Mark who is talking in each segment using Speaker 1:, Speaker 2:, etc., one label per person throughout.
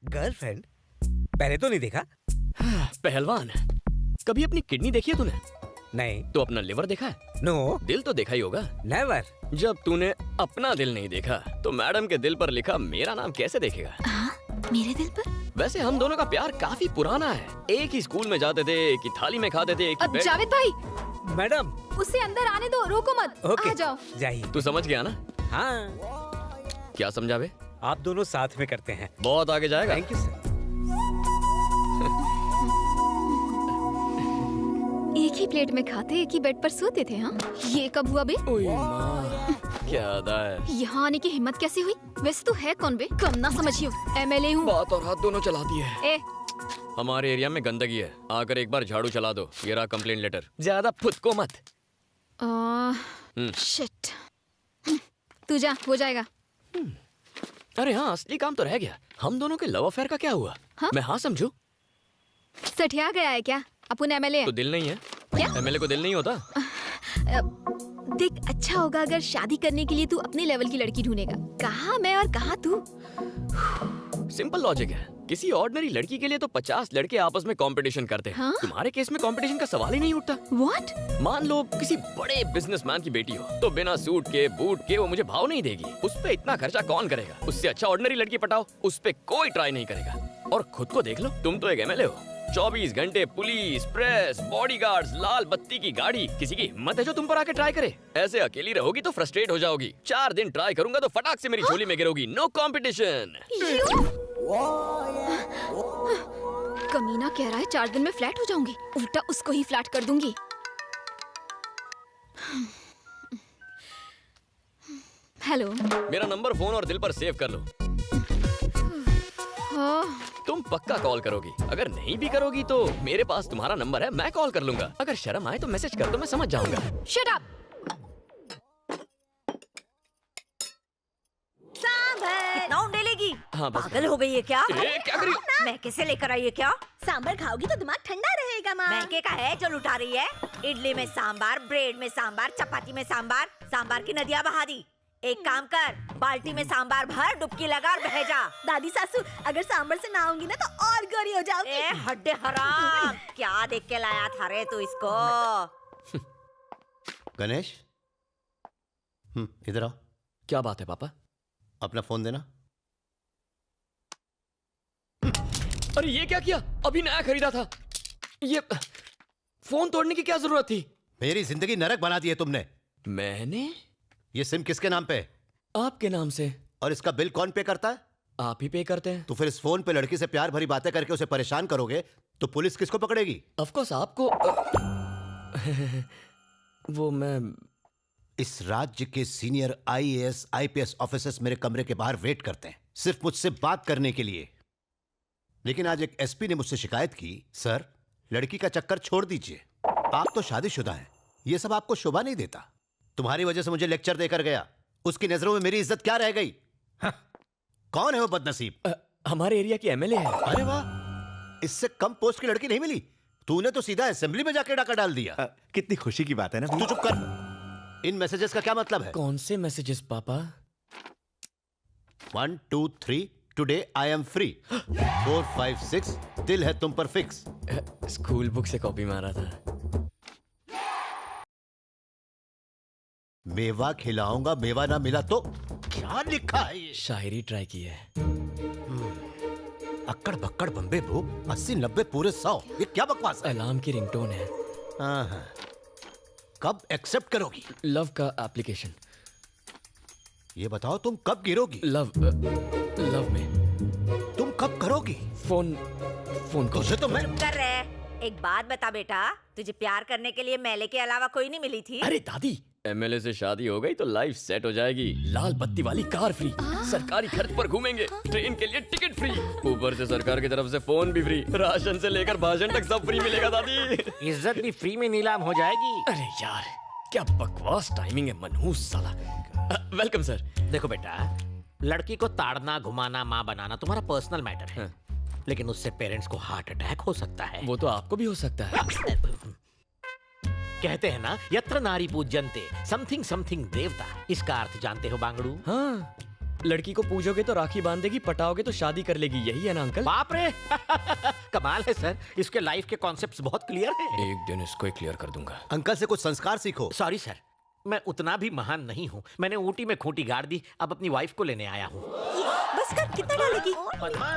Speaker 1: Girlfriend? पहले तो नहीं देखा।
Speaker 2: पहलवान, कभी अपनी किडनी देखी है तूने?
Speaker 1: नहीं।
Speaker 2: तो अपना लिवर देखा है?
Speaker 1: नो।
Speaker 2: दिल तो देखा ही होगा।
Speaker 1: नेवर।
Speaker 2: जब तूने अपना दिल नहीं देखा तो मैडम के दिल पर लिखा मेरा नाम कैसे देखेगा?
Speaker 3: मेरे दिल पर?
Speaker 2: वैसे हम दोनों का प्यार काफी पुराना है। एक ही स्कूल में जाते थे, एक ही थाली में खाते थे, एक ही बेड।
Speaker 3: जावेद भाई,
Speaker 1: मैडम
Speaker 3: उसे अंदर आने दो, रोको मत।
Speaker 1: ओके,
Speaker 3: आ जाओ।
Speaker 1: जाइए।
Speaker 2: तू समझ गया ना?
Speaker 1: हाँ।
Speaker 2: क्या समझा बे?
Speaker 1: आप दोनों साथ में करते हैं।
Speaker 2: बहुत आगे जाएगा।
Speaker 1: Thank you sir.
Speaker 3: एक ही प्लेट में खाते, एक ही बेड पर सोते थे। हाँ, ये कब हुआ बे?
Speaker 2: ओए माँ, क्या अदा है।
Speaker 3: यहाँ आने की हिम्मत कैसे हुई? वैसे तू है कौन बे? कम ना समझियो, एमएलए हूँ।
Speaker 2: बात और हाथ दोनों चलाती है।
Speaker 3: ए,
Speaker 2: हमारे एरिया में गंदगी है, आकर एक बार झाड़ू चला दो। ये रहा कंप्लेंट लेटर। ज्यादा फुदको मत।
Speaker 3: शिट। तू जा, हो जाएगा।
Speaker 2: अरे हाँ, असली काम तो रह गया। हम दोनों के लव अफेयर का क्या हुआ?
Speaker 3: हाँ?
Speaker 2: मैं हाँ समझू?
Speaker 3: सठिया गया है क्या? अपन एमएलए
Speaker 2: तो दिल नहीं है?
Speaker 3: क्या?
Speaker 2: एमएलए को दिल नहीं होता?
Speaker 3: देख, अच्छा होगा अगर शादी करने के लिए तू अपने लेवल की लड़की ढूंढेगा। कहाँ मैं और कहाँ तू?
Speaker 2: सिंपल लॉजिक है। किसी ऑर्डिनरी लड़की के लिए तो 50 लड़के आपस में कंपटीशन करते हैं।
Speaker 3: हाँ?
Speaker 2: तुम्हारे केस में कंपटीशन का सवाल ही नहीं उठता।
Speaker 3: What?
Speaker 2: मान लो किसी बड़े बिजनेसमैन की बेटी हो, तो बिना सूट के बूट के वो मुझे भाव नहीं देगी। उस पे इतना खर्चा कौन करेगा? उससे अच्छा ऑर्डिनरी लड़की पटाओ, उस पे कोई ट्राई नहीं करेगा। और खुद को देख लो, तुम तो एक एमएलए हो। 24 घंटे पुलिस, प्रेस, बॉडीगार्ड्स, लाल बत्ती की गाड़ी। किसी की हिम्मत है जो तुम पर आके ट्राई करे? ऐसे अकेली रहोगी तो फ्रस्ट्रेट हो जाओगी। 4 दिन ट्राई करूंगा तो फटाक से मेरी झोली में गिरोगी। No competition.
Speaker 3: कमीना कह रहा है 4 दिन में फ्लैट हो जाऊंगी। उल्टा उसको ही फ्लैट कर दूंगी। हेलो।
Speaker 2: मेरा नंबर फोन और दिल पर सेव कर लो। तुम पक्का कॉल करोगी। अगर नहीं भी करोगी तो मेरे पास तुम्हारा नंबर है, मैं कॉल कर लूंगा। अगर शर्म आए तो मैसेज कर दो, मैं समझ जाऊंगा।
Speaker 3: Shut up.
Speaker 4: कितना उंडेलेगी?
Speaker 2: हाँ, बस।
Speaker 4: पागल हो गई है क्या?
Speaker 2: ए, क्या कर रही हो?
Speaker 4: मैं कैसे लेकर आई है क्या?
Speaker 5: सांबर खाओगी तो दिमाग ठंडा रहेगा माँ।
Speaker 4: महंगे का है जो लुटा रही है। इडली में सांबार, ब्रेड में सांबार, चपाती में सांबार, सांबार की नदियाँ बहा दी। एक काम कर, बाल्टी में सांबार भर, डुबकी लगा और बह जा।
Speaker 5: दादी सासू, अगर सांबर से ना आऊंगी ना तो और गोरी हो जाओगी।
Speaker 4: ए हड्डे हराम, क्या देख के लाया था रे तू इसको?
Speaker 6: गणेश, इधर आओ।
Speaker 2: क्या बात है पापा?
Speaker 6: अपना फोन देना।
Speaker 2: अरे ये क्या किया? अभी नया खरीदा था। ये फोन तोड़ने की क्या जरूरत थी?
Speaker 6: मेरी जिंदगी नरक बना दी है तुमने।
Speaker 2: मैंने?
Speaker 6: ये सिम किसके नाम पे है?
Speaker 2: आपके नाम से।
Speaker 6: और इसका बिल कौन पे करता है?
Speaker 2: आप ही पे करते हैं।
Speaker 6: तो फिर इस फोन पे लड़की से प्यार भरी बातें करके उसे परेशान करोगे तो पुलिस किसको पकड़ेगी?
Speaker 2: ऑफ कोर्स आपको। वो मैं।
Speaker 6: इस राज्य के सीनियर आईएएस आईपीएस ऑफिसर्स मेरे कमरे के बाहर वेट करते हैं, सिर्फ मुझसे बात करने के लिए। लेकिन आज एक एसपी ने मुझसे शिकायत की, सर लड़की का चक्कर छोड़ दीजिए, आप तो शादीशुदा हैं, ये सब आपको शोभा नहीं देता। तुम्हारी वजह से मुझे लेक्चर देकर गया, उसकी नजरों में मेरी इज्जत क्या रह गई? कौन है वो बदनसीब?
Speaker 2: हमारे एरिया की एमएलए है।
Speaker 6: अरे वाह, इससे कम पोस्ट की लड़की नहीं मिली। तूने तो सीधा असेंबली में जाके डाका डाल दिया।
Speaker 7: कितनी खुशी की बात है ना।
Speaker 6: तू चुप कर। इन मैसेजेस का क्या मतलब है?
Speaker 2: कौन से मैसेजेस पापा?
Speaker 6: 1 2 3 टुडे आई एम फ्री। 4 5 6 दिल है तुम पर फिक्स।
Speaker 2: स्कूल बुक से कॉपी मारा था।
Speaker 6: मेवा खिलाऊंगा, मेवा ना मिला तो? क्या लिखा है ये?
Speaker 2: शायरी ट्राई की है।
Speaker 6: अक्कड़ बक्कड़ बम्बे भू 80 90 पूरे 100। ये क्या बकवास है?
Speaker 2: अलार्म की रिंगटोन है।
Speaker 6: हाँ। कब एक्सेप्ट करोगी?
Speaker 2: लव का एप्लीकेशन।
Speaker 6: ये बताओ तुम कब गिरोगी?
Speaker 2: लव में।
Speaker 6: तुम कब करोगी?
Speaker 2: Phone call.
Speaker 6: तुझे तो मैं।
Speaker 4: चुप कर रहे। एक बात बता बेटा, तुझे प्यार करने के लिए मेले के अलावा कोई नहीं मिली थी?
Speaker 2: अरे दादी, एमएलए से शादी हो गई तो लाइफ सेट हो जाएगी। लाल बत्ती वाली कार फ्री, सरकारी खर्च पर घूमेंगे, ट्रेन के लिए टिकट फ्री, ऊपर से सरकार की तरफ से फोन भी फ्री, राशन से लेकर भाषण तक सब फ्री मिलेगा दादी।
Speaker 8: इज्जत भी फ्री में नीलाम हो जाएगी।
Speaker 2: अरे यार क्या बकवास टाइमिंग है, मनहूस साला। Welcome sir.
Speaker 8: देखो बेटा, लड़की को ताड़ना घुमाना माँ बनाना तुम्हारा पर्सनल मैटर है, लेकिन उससे पेरेंट्स को हार्ट अटैक हो सकता है।
Speaker 2: वो तो आपको भी हो सकता है।
Speaker 8: कहते हैं ना, यत्र नारी पूज्यन्ते समथिंग समथिंग देवता। इसका अर्थ जानते हो बांगड़ू?
Speaker 2: हाँ, लड़की को पूजोगे तो राखी बांधेगी, पटाओगे तो शादी कर लेगी, यही है ना अंकल?
Speaker 8: बाप रे कमाल है सर, इसके लाइफ के कॉन्सेप्ट्स बहुत क्लियर हैं।
Speaker 2: एक दिन इसको क्लियर कर दूंगा।
Speaker 6: अंकल से कुछ संस्कार सीखो।
Speaker 8: सॉरी सर, मैं उतना भी महान नहीं हूँ। मैंने ऊटी में खूंटी गाड़ दी, अब अपनी वाइफ को लेने आया हूँ।
Speaker 5: बस कर, कितना डालेगी?
Speaker 8: पद्मा,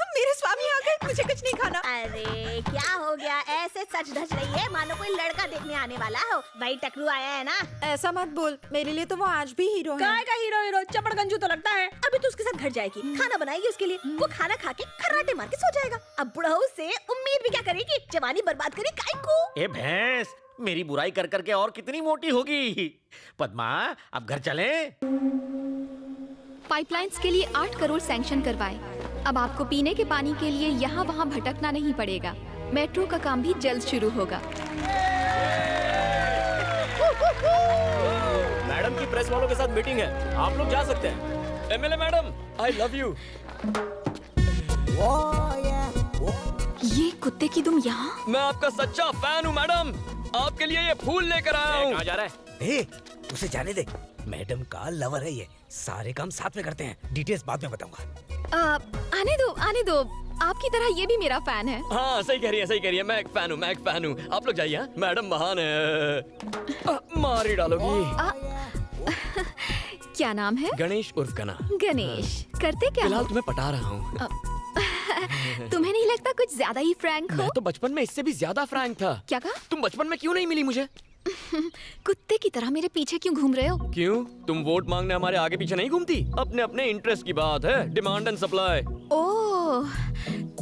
Speaker 5: मेरे स्वामी आ गए, मुझे कुछ नहीं खाना। अरे क्या हो गया, ऐसे सच धज रही है मानो कोई लड़का देखने आने वाला हो। भाई टकलू आया है ना।
Speaker 7: ऐसा मत बोल, मेरे लिए तो वो आज भी हीरो है।
Speaker 5: काय का हीरो हीरो चपड़गंजू तो लगता है। अभी तो उसके साथ घर जाएगी, खाना बनाएगी उसके लिए, वो खाना खा के खर्राटे मार के सो जाएगा। अब बुढ़ऊ से उम्मीद भी क्या करेगी, जवानी बर्बाद करी काय को।
Speaker 8: ए भैंस, मेरी बुराई कर करके और कितनी मोटी होगी। पद्मा अब घर चलें?
Speaker 3: पाइपलाइंस के लिए 8 करोड़ सैंक्शन करवाए। अब आपको पीने के पानी के लिए यहाँ वहाँ भटकना नहीं पड़ेगा। मेट्रो का काम भी जल्द शुरू होगा।
Speaker 2: मैडम की प्रेस वालों के साथ मीटिंग है, आप लोग जा सकते हैं। MLA madam, I love you.
Speaker 3: ये कुत्ते की दुम यहाँ?
Speaker 2: मैं आपका सच्चा फैन हूँ मैडम, आपके लिए ये फूल लेकर आया हूँ।
Speaker 8: कहाँ जा रहा है?
Speaker 1: उसे जाने दे, मैडम का लवर है ये। सारे काम साथ में करते हैं, डिटेल्स बाद में बताऊंगा।
Speaker 3: आने दो। आपकी तरह ये भी मेरा फैन है।
Speaker 2: हाँ सही कह रही है, मैं एक फैन हूँ। आप लोग जाइए, हाँ? मैडम महान है। मार ही डालोगी।
Speaker 3: क्या नाम है?
Speaker 2: गणेश उर्फ गना।
Speaker 3: गणेश, करते क्या
Speaker 2: फिलहाल
Speaker 3: हो?
Speaker 2: तुम्हें पटा रहा हूँ।
Speaker 3: तुम्हें नहीं लगता कुछ ज्यादा ही फ्रैंक
Speaker 2: मैं
Speaker 3: हो?
Speaker 2: तो बचपन में इससे भी ज्यादा फ्रैंक था।
Speaker 3: क्या कहा?
Speaker 2: तुम बचपन में क्यों नहीं मिली मुझे?
Speaker 3: कुत्ते की तरह मेरे पीछे क्यों घूम रहे हो?
Speaker 2: क्यों? तुम वोट मांगने हमारे आगे पीछे नहीं घूमती? अपने अपने इंटरेस्ट की बात है, डिमांड एंड सप्लाई।
Speaker 3: ओह,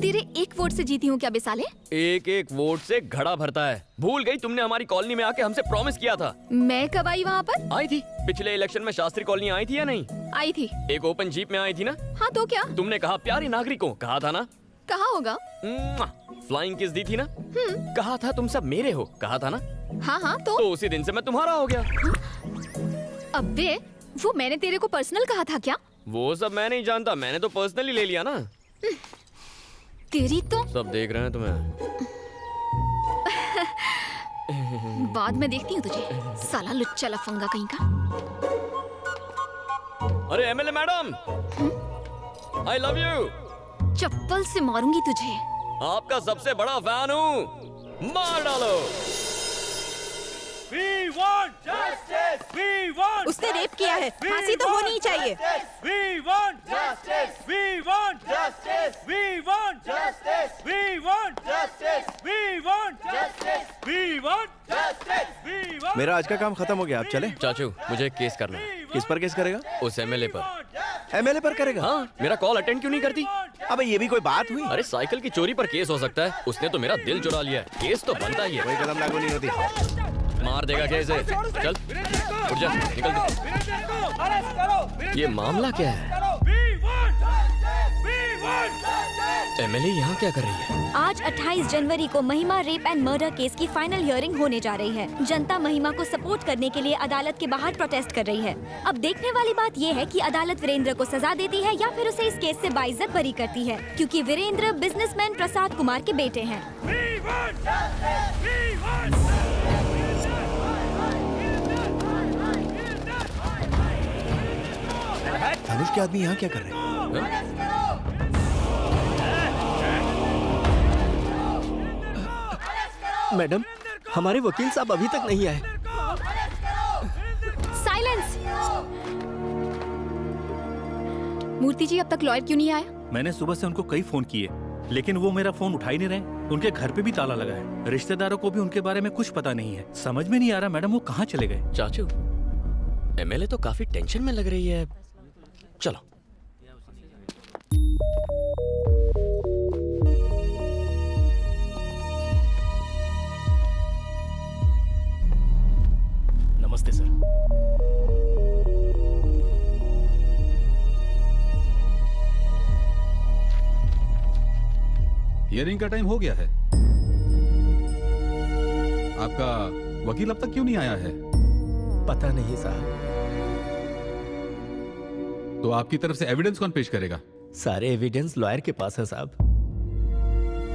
Speaker 3: तेरे एक वोट से जीती हूँ क्या बेसाले?
Speaker 2: एक एक वोट से घड़ा भरता है। भूल गई तुमने हमारी कॉलोनी में आके हमसे प्रॉमिस किया था।
Speaker 3: मैं कब आई वहाँ पर?
Speaker 2: आई थी पिछले इलेक्शन में। शास्त्री कॉलोनी आई थी या नहीं?
Speaker 3: आई थी।
Speaker 2: एक ओपन जीप में आई थी ना?
Speaker 3: हाँ तो क्या?
Speaker 2: तुमने कहा प्यारे नागरिकों, कहा था ना?
Speaker 3: कहा होगा।
Speaker 2: फ्लाइंग किस दी थी ना? कहा था तुम सब मेरे हो, कहा था ना?
Speaker 3: हाँ
Speaker 2: तो उसी दिन से मैं तुम्हारा हो गया।
Speaker 3: अबे, वो मैंने तेरे को पर्सनल कहा था क्या?
Speaker 2: वो सब मैं नहीं जानता, मैंने तो पर्सनली ले लिया ना।
Speaker 3: तेरी तो
Speaker 2: सब देख रहे हैं तुम्हें।
Speaker 3: बाद में देखती हूँ तुझे, साला लुच्चा लफंगा कहीं का।
Speaker 2: अरे MLA madam, I love you.
Speaker 3: चप्पल से मारूंगी तुझे।
Speaker 2: आपका सबसे बड़ा फैन हूँ, मार डालो।
Speaker 7: उसने रेप किया है, फांसी तो होनी ही चाहिए।
Speaker 9: मेरा आज का काम खत्म हो गया, आप चले?
Speaker 2: चाचू, मुझे एक केस करना है।
Speaker 9: किस पर केस करेगा?
Speaker 2: उस एमएलए पर।
Speaker 9: एमएलए पर करेगा?
Speaker 2: हाँ, मेरा कॉल अटेंड क्यों नहीं करती?
Speaker 9: अबे ये भी कोई बात हुई?
Speaker 2: अरे साइकिल की चोरी पर केस हो सकता है, उसने तो मेरा दिल चुरा लिया है। केस तो बनता ही है।
Speaker 9: कोई कदम लागू नहीं होती।
Speaker 2: मार देगा क्या इसे? चल उठ जा, निकल तू। ये मामला क्या है? एमएलए यहाँ क्या कर रही है?
Speaker 10: आज 28 जनवरी को महिमा रेप एंड मर्डर केस की फाइनल हियरिंग होने जा रही है। जनता महिमा को सपोर्ट करने के लिए अदालत के बाहर प्रोटेस्ट कर रही है। अब देखने वाली बात ये है कि अदालत वीरेंद्र को सजा देती है या फिर उसे इस केस से बाइज्जत बरी करती है, क्योंकि वीरेंद्र बिजनेसमैन प्रसाद कुमार के बेटे हैं।
Speaker 9: धनुष के आदमी यहाँ क्या कर रहे हैं?
Speaker 11: मैडम, हमारे वकील साहब अभी तक नहीं आए।
Speaker 3: साइलेंस। मूर्ति जी, अब तक लॉयर क्यों नहीं आया?
Speaker 12: मैंने सुबह से उनको कई फोन किए, लेकिन वो मेरा फोन उठा ही नहीं रहे। उनके घर पे भी ताला लगा है। रिश्तेदारों को भी उनके बारे में कुछ पता नहीं है। समझ में नहीं आ रहा मैडम वो कहाँ चले गए।
Speaker 2: चाचू, एमएलए तो काफी टेंशन में लग रही है। चलो।
Speaker 11: नमस्ते सर।
Speaker 13: हियरिंग का टाइम हो गया है। आपका वकील अब तक क्यों नहीं आया है?
Speaker 11: पता नहीं साहब।
Speaker 13: तो आपकी तरफ से एविडेंस कौन पेश करेगा?
Speaker 11: सारे एविडेंस लॉयर के पास है साहब।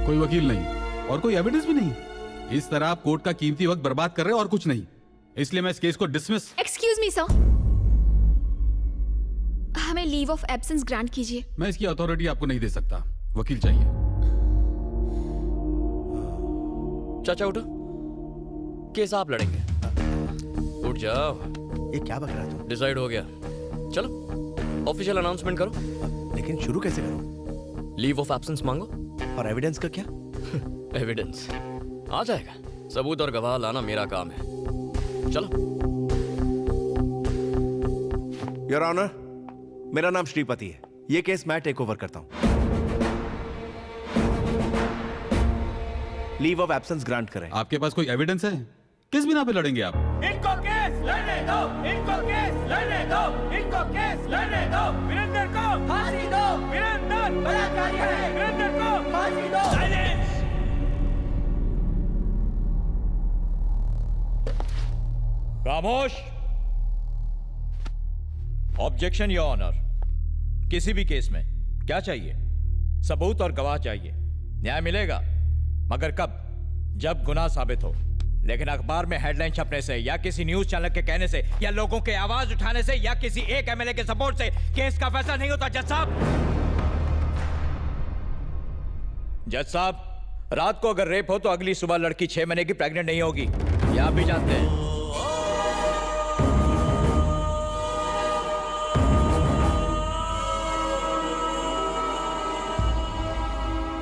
Speaker 13: कोई वकील नहीं और कोई एविडेंस भी नहीं। इस तरह आप कोर्ट का कीमती वक्त बर्बाद कर रहे हो और कुछ नहीं। इसलिए मैं इस केस को डिसमिस।
Speaker 3: Excuse me sir. हमें लीव ऑफ एब्सेंस ग्रांट कीजिए।
Speaker 13: मैं इसकी अथॉरिटी आपको नहीं दे सकता, वकील चाहिए।
Speaker 2: चाचा उठो, केस आप लड़ेंगे। उठ जाओ।
Speaker 9: ये क्या बक रहा है तू?
Speaker 2: डिसाइड हो गया, चलो ऑफिशियल अनाउंसमेंट करो।
Speaker 9: लेकिन शुरू कैसे करूं?
Speaker 2: लीव ऑफ एब्सेंस मांगो।
Speaker 9: और एविडेंस का क्या?
Speaker 2: एविडेंस आ जाएगा, सबूत और गवाह लाना मेरा काम है। चलो।
Speaker 9: योर ऑनर, मेरा नाम श्रीपति है। ये केस मैं टेक ओवर करता हूं। लीव ऑफ एब्सेंस ग्रांट करें।
Speaker 13: आपके पास कोई एविडेंस है? किस बिना पे लड़ेंगे आप?
Speaker 14: इनको केस लड़ने दो, इनको केस लड़ने दो, इनको केस लड़ने दो। वीरेंद्र को फांसी दो, वीरेंद्र बलात्कारी है, वीरेंद्र को फांसी दो।
Speaker 15: खामोश। Objection your honour. किसी भी केस में क्या चाहिए? सबूत और गवाह चाहिए। न्याय मिलेगा, मगर कब? जब गुनाह साबित हो। लेकिन अखबार में हेडलाइन छपने से या किसी न्यूज चैनल के कहने से या लोगों के आवाज उठाने से या किसी एक एमएलए के सपोर्ट से केस का फैसला नहीं होता। जज साहब, जज साहब, रात को अगर रेप हो तो अगली सुबह लड़की 6 महीने की प्रेग्नेंट नहीं होगी, ये आप भी जानते हैं।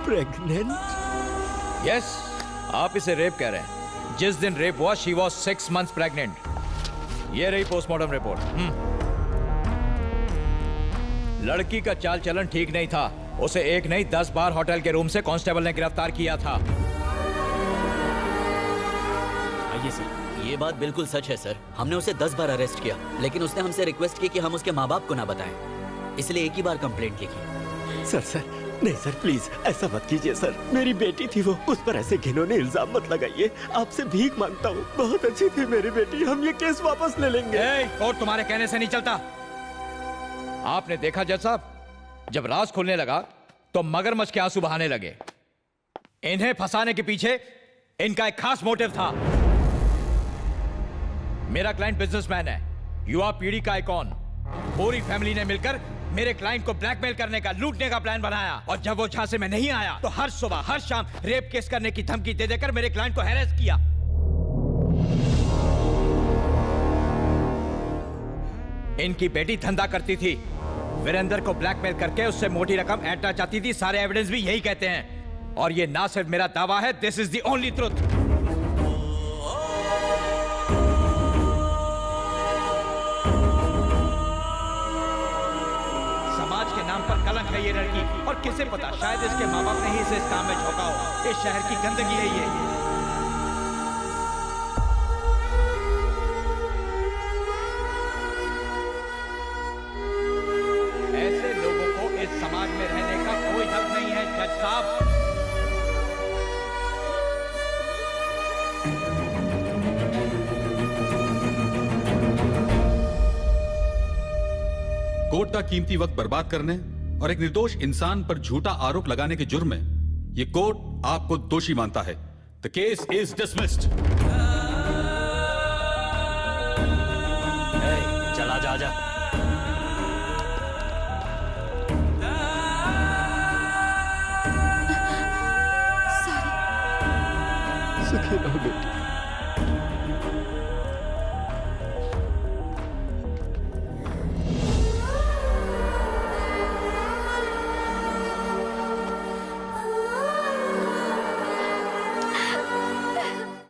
Speaker 11: प्रेग्नेंट?
Speaker 15: यस, आप इसे रेप कह रहे हैं। जिस दिन रेप हुआ शी वॉज 6 months प्रेग्नेंट। ये रही पोस्टमार्टम रिपोर्ट। लड़की का चाल चलन ठीक नहीं था। उसे एक नहीं 10 बार होटल के रूम से कांस्टेबल ने गिरफ्तार किया था।
Speaker 16: आइए सर। ये बात बिल्कुल सच है सर। हमने उसे 10 बार अरेस्ट किया, लेकिन उसने हमसे रिक्वेस्ट की कि हम उसके माँ बाप को ना बताएं, इसलिए एक ही बार कंप्लेंट लिखी।
Speaker 11: सर नहीं सर, प्लीज ऐसा मत कीजिए सर। मेरी बेटी थी वो, उस पर ऐसे घिनौने इल्जाम मत लगाइए। आपसे भीख मांगता हूँ, बहुत अच्छी थी मेरी बेटी। हम ये केस वापस ले लेंगे।
Speaker 15: और तुम्हारे कहने से नहीं चलता। आपने देखा जज साहब, जब राज खुलने लगा तो मगरमच्छ के आंसू बहाने लगे। इन्हें फंसाने के पीछे इनका एक खास मोटिव था। मेरा क्लाइंट बिजनेसमैन है, युवा पीढ़ी का आइकॉन। पूरी फैमिली ने मिलकर मेरे क्लाइंट को ब्लैकमेल करने का, लूटने का प्लान बनाया। और जब वो झांसे में नहीं आया तो हर सुबह हर शाम रेप केस करने की धमकी दे देकर मेरे क्लाइंट को हैरेस किया। इनकी बेटी धंधा करती थी, वीरेंद्र को ब्लैकमेल करके उससे मोटी रकम ऐंठना चाहती थी। सारे एविडेंस भी यही कहते हैं। और ये ना सिर्फ मेरा दावा है, this is the only truth. समाज के नाम पर कलंक है ये लड़की। और किसे पता, शायद इसके माँ बाप ने ही इसे इस काम में झोंका हो। इस शहर की गंदगी है ये। ऐसे लोगों को इस समाज में रहने का कोई हक नहीं है जज साहब।
Speaker 13: कोर्ट का कीमती वक्त बर्बाद करने और एक निर्दोष इंसान पर झूठा आरोप लगाने के जुर्म में ये कोर्ट आपको दोषी मानता है। The case is dismissed.
Speaker 16: चला जा जा।
Speaker 11: सुखी रहो बेटी।